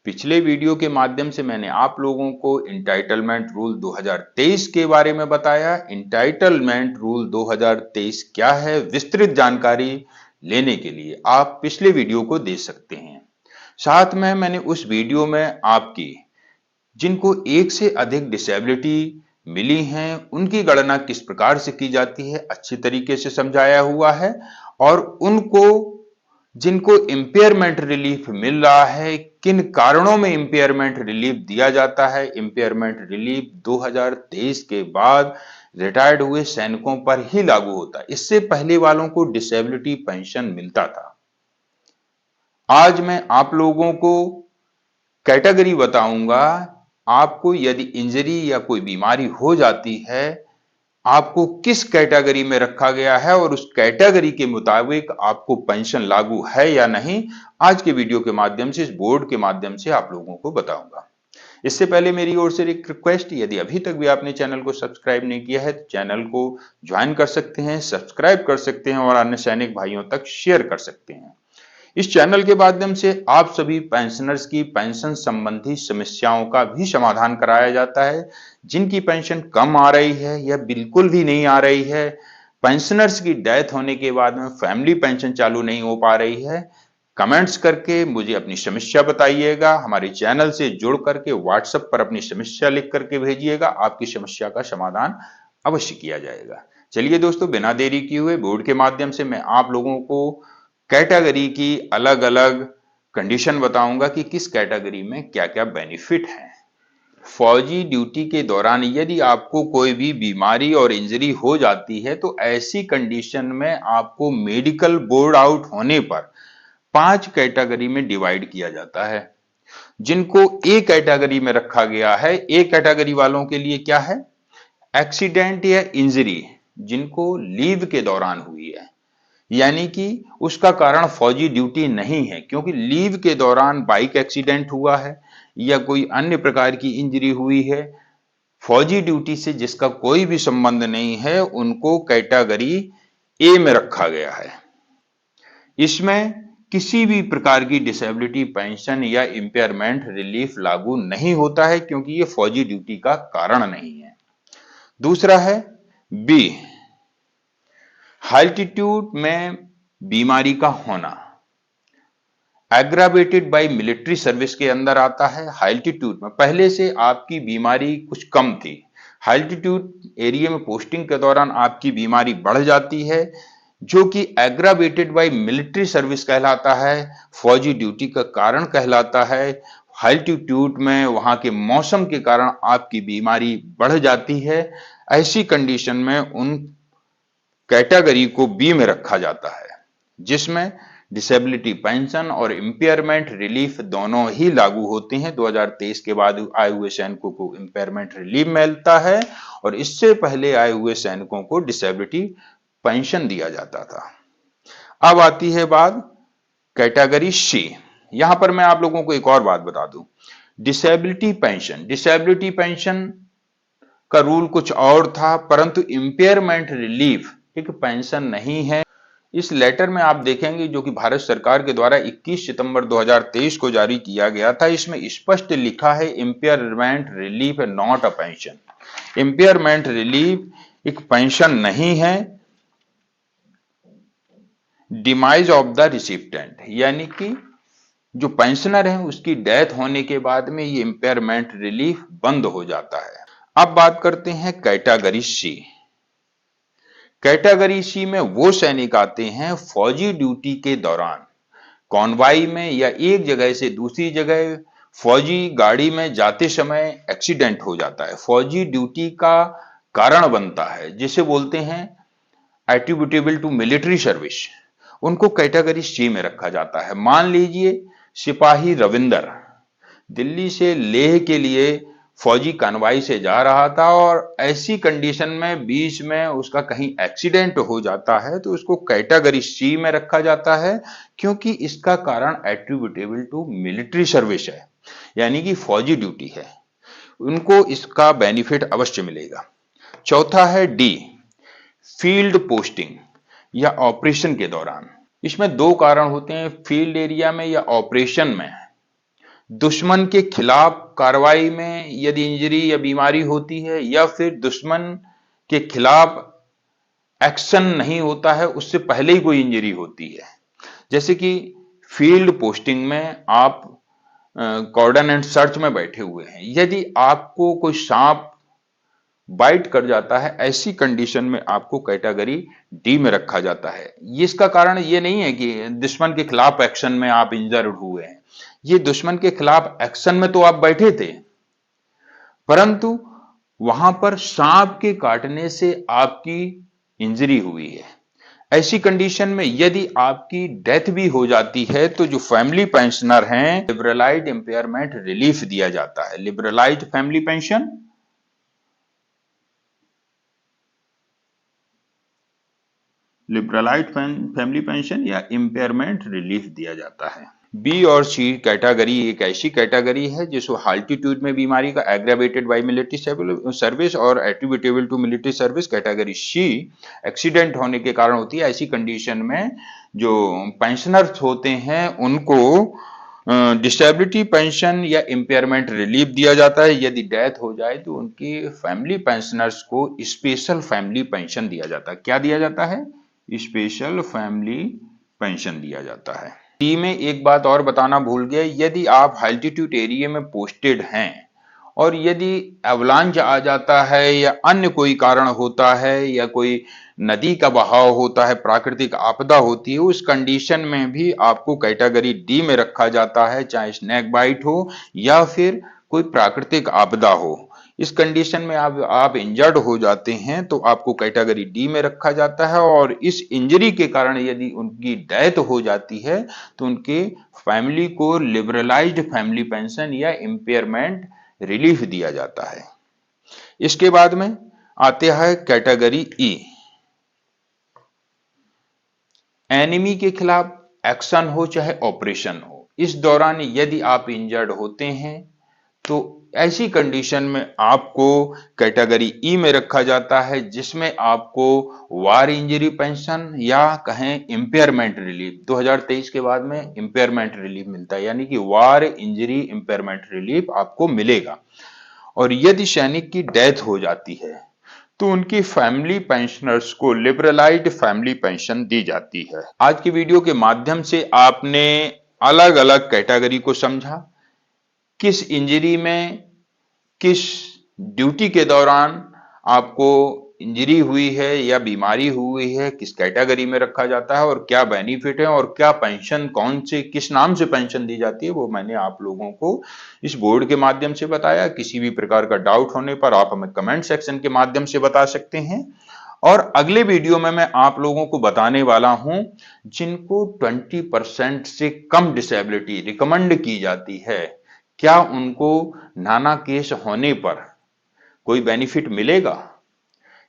पिछले वीडियो के माध्यम से मैंने आप लोगों को इंटाइटलमेंट रूल 2023 के बारे में बताया। इंटाइटलमेंट रूल 2023 क्या है, विस्तृत जानकारी लेने के लिए आप पिछले वीडियो को देख सकते हैं। साथ में मैंने उस वीडियो में आपकी जिनको एक से अधिक डिसेबिलिटी मिली हैं उनकी गणना किस प्रकार से की जाती है अच्छी तरीके से समझाया हुआ है, और उनको जिनको इम्पेयरमेंट रिलीफ मिल रहा है, किन कारणों में इम्पेयरमेंट रिलीफ दिया जाता है। इम्पेयरमेंट रिलीफ 2023 के बाद रिटायर्ड हुए सैनिकों पर ही लागू होता है, इससे पहले वालों को डिसेबिलिटी पेंशन मिलता था। आज मैं आप लोगों को कैटेगरी बताऊंगा। आपको यदि इंजरी या कोई बीमारी हो जाती है, आपको किस कैटेगरी में रखा गया है और उस कैटेगरी के मुताबिक आपको पेंशन लागू है या नहीं, आज के वीडियो के माध्यम से, इस बोर्ड के माध्यम से आप लोगों को बताऊंगा। इससे पहले मेरी ओर से एक रिक्वेस्ट, यदि अभी तक भी आपने चैनल को सब्सक्राइब नहीं किया है तो चैनल को ज्वाइन कर सकते हैं, सब्सक्राइब कर सकते हैं और अन्य सैनिक भाइयों तक शेयर कर सकते हैं। इस चैनल के माध्यम से आप सभी पेंशनर्स की पेंशन संबंधी समस्याओं का भी समाधान कराया जाता है। जिनकी पेंशन कम आ रही है या बिल्कुल भी नहीं आ रही है, पेंशनर्स की डेथ होने के बाद में फैमिली पेंशन चालू नहीं हो पा रही है, कमेंट्स करके मुझे अपनी समस्या बताइएगा। हमारे चैनल से जुड़ करके व्हाट्सएप पर अपनी समस्या लिख करके भेजिएगा, आपकी समस्या का समाधान अवश्य किया जाएगा। चलिए दोस्तों, बिना देरी किए हुए बोर्ड के माध्यम से मैं आप लोगों को कैटेगरी की अलग अलग कंडीशन बताऊंगा कि किस कैटेगरी में क्या क्या बेनिफिट है। फौजी ड्यूटी के दौरान यदि आपको कोई भी बीमारी और इंजरी हो जाती है तो ऐसी कंडीशन में आपको मेडिकल बोर्ड आउट होने पर 5 कैटेगरी में डिवाइड किया जाता है, जिनको ए कैटेगरी में रखा गया है। ए कैटेगरी वालों के लिए क्या है, एक्सीडेंट या इंजरी जिनको लीव के दौरान हुई है, यानी कि उसका कारण फौजी ड्यूटी नहीं है, क्योंकि लीव के दौरान बाइक एक्सीडेंट हुआ है या कोई अन्य प्रकार की इंजरी हुई है, फौजी ड्यूटी से जिसका कोई भी संबंध नहीं है, उनको कैटेगरी ए में रखा गया है। इसमें किसी भी प्रकार की डिसेबिलिटी पेंशन या इंपेयरमेंट रिलीफ लागू नहीं होता है, क्योंकि यह फौजी ड्यूटी का कारण नहीं है। दूसरा है बी, हाल्टीट्यूड में बीमारी का होना, एग्रावेटेड बाय मिलिट्री सर्विस के अंदर आता है। हाल्टीट्यूड में पहले से आपकी बीमारी कुछ कम थी, हाल्टीट्यूड एरिया में पोस्टिंग के दौरान आपकी बीमारी बढ़ जाती है, जो कि एग्रावेटेड बाय मिलिट्री सर्विस कहलाता है, फौजी ड्यूटी का कारण कहलाता है। हाल्टीट्यूड में वहां के मौसम के कारण आपकी बीमारी बढ़ जाती है, ऐसी कंडीशन में उन कैटेगरी को बी में रखा जाता है, जिसमें डिसेबिलिटी पेंशन और इंपेयरमेंट रिलीफ दोनों ही लागू होते हैं। 2023 के बाद आए हुए सैनिकों को इंपेयरमेंट रिलीफ मिलता है और इससे पहले आए हुए सैनिकों को डिसेबिलिटी पेंशन दिया जाता था। अब आती है बात कैटेगरी सी। यहां पर मैं आप लोगों को एक और बात बता दूं, डिसेबिलिटी पेंशन का रूल कुछ और था, परंतु इंपेयरमेंट रिलीफ एक पेंशन नहीं है। इस लेटर में आप देखेंगे जो कि भारत सरकार के द्वारा 21 सितंबर 2023 को जारी किया गया था, इसमें स्पष्ट लिखा है impairment relief not a pension. Impairment relief एक पेंशन नहीं है। डिमाइज ऑफ द रिसिप्टेंट, यानी कि जो पेंशनर है उसकी डेथ होने के बाद में ये इंपेयरमेंट रिलीफ बंद हो जाता है। अब बात करते हैं कैटेगरी सी। कैटेगरी सी में वो सैनिक आते हैं फौजी ड्यूटी के दौरान कॉन्वाई में या एक जगह से दूसरी जगह फौजी गाड़ी में जाते समय एक्सीडेंट हो जाता है, फौजी ड्यूटी का कारण बनता है, जिसे बोलते हैं एट्रीब्यूटेबल टू मिलिट्री सर्विस, उनको कैटेगरी सी में रखा जाता है। मान लीजिए सिपाही रविंदर दिल्ली से लेह के लिए फौजी कॉन्वॉय से जा रहा था और ऐसी कंडीशन में बीच में उसका कहीं एक्सीडेंट हो जाता है तो उसको कैटेगरी सी में रखा जाता है, क्योंकि इसका कारण एट्रीब्यूटेबल टू मिलिट्री सर्विस है, यानी कि फौजी ड्यूटी है, उनको इसका बेनिफिट अवश्य मिलेगा। चौथा है डी, फील्ड पोस्टिंग या ऑपरेशन के दौरान। इसमें दो कारण होते हैं, फील्ड एरिया में या ऑपरेशन में दुश्मन के खिलाफ कार्रवाई में यदि इंजरी या बीमारी होती है, या फिर दुश्मन के खिलाफ एक्शन नहीं होता है, उससे पहले ही कोई इंजरी होती है। जैसे कि फील्ड पोस्टिंग में आप कॉर्डन एंड सर्च में बैठे हुए हैं, यदि आपको कोई सांप बाइट कर जाता है, ऐसी कंडीशन में आपको कैटेगरी डी में रखा जाता है। ये इसका कारण ये नहीं है कि दुश्मन के खिलाफ एक्शन में आप इंजर्ड हुए हैं, ये दुश्मन के खिलाफ एक्शन में तो आप बैठे थे, परंतु वहां पर सांप के काटने से आपकी इंजरी हुई है। ऐसी कंडीशन में यदि आपकी डेथ भी हो जाती है, तो जो फैमिली पेंशनर हैं, लिबरलाइज्ड इंपेयरमेंट रिलीफ दिया जाता है। Liberalised family pension, liberalised family pension या इंपेयरमेंट रिलीफ दिया जाता है। बी और सी कैटेगरी एक ऐसी कैटेगरी है जिसको हाल्टीट्यूड में बीमारी का एग्रावेटेड बाय मिलिट्री सर्विस और attributable to military service. Category C accident होने के कारण होती है। ऐसी कंडीशन में जो पेंशनर्स होते हैं उनको डिसेबिलिटी पेंशन या इंपेयरमेंट रिलीफ दिया जाता है। यदि डेथ हो जाए तो उनकी फैमिली पेंशनर्स को स्पेशल फैमिली पेंशन दिया जाता है। क्या दिया जाता है? स्पेशल फैमिली पेंशन दिया जाता है। डी में एक बात और बताना भूल गया, यदि आप अल्टीट्यूड एरिया में पोस्टेड हैं और यदि अवलांच आ जाता है या अन्य कोई कारण होता है या कोई नदी का बहाव होता है, प्राकृतिक आपदा होती है, उस कंडीशन में भी आपको कैटेगरी डी में रखा जाता है, चाहे स्नेक बाइट हो या फिर कोई प्राकृतिक आपदा हो। इस कंडीशन में आप इंजर्ड हो जाते हैं तो आपको कैटेगरी डी में रखा जाता है, और इस इंजरी के कारण यदि उनकी डेथ हो जाती है तो उनके फैमिली को लिबरलाइज्ड फैमिली पेंशन या इंपेयरमेंट रिलीफ दिया जाता है। इसके बाद में आते हैं कैटेगरी ई। एनिमी के खिलाफ एक्शन हो चाहे ऑपरेशन हो, इस दौरान यदि आप इंजर्ड होते हैं तो ऐसी कंडीशन में आपको कैटेगरी ई में रखा जाता है, जिसमें आपको वार इंजरी पेंशन या कहें इंपेयरमेंट रिलीफ 2023 के बाद में इंपेयरमेंट रिलीफ मिलता है, यानी कि वार इंजरी इंपेयरमेंट रिलीफ आपको मिलेगा। और यदि सैनिक की डेथ हो जाती है तो उनकी फैमिली पेंशनर्स को लिबरलाइज्ड फैमिली पेंशन दी जाती है। आज की वीडियो के माध्यम से आपने अलग अलग कैटेगरी को समझा, किस इंजरी में, किस ड्यूटी के दौरान आपको इंजरी हुई है या बीमारी हुई है, किस कैटेगरी में रखा जाता है और क्या बेनिफिट है और क्या पेंशन कौन से किस नाम से पेंशन दी जाती है, वो मैंने आप लोगों को इस बोर्ड के माध्यम से बताया। किसी भी प्रकार का डाउट होने पर आप हमें कमेंट सेक्शन के माध्यम से बता सकते हैं। और अगले वीडियो में मैं आप लोगों को बताने वाला हूं जिनको 20% से कम डिसेबिलिटी रिकमेंड की जाती है, क्या उनको नाना केस होने पर कोई बेनिफिट मिलेगा,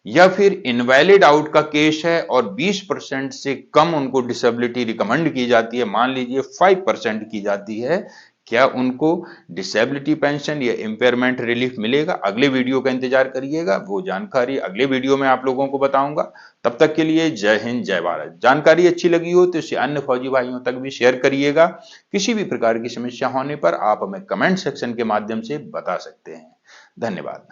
या फिर इनवैलिड आउट का केस है और 20% से कम उनको डिसेबिलिटी रिकमेंड की जाती है, मान लीजिए 5% की जाती है, क्या उनको डिसेबिलिटी पेंशन या इंपेयरमेंट रिलीफ मिलेगा? अगले वीडियो का इंतजार करिएगा, वो जानकारी अगले वीडियो में आप लोगों को बताऊंगा। तब तक के लिए जय हिंद, जय भारत। जानकारी अच्छी लगी हो तो इसे अन्य फौजी भाइयों तक भी शेयर करिएगा। किसी भी प्रकार की समस्या होने पर आप हमें कमेंट सेक्शन के माध्यम से बता सकते हैं। धन्यवाद।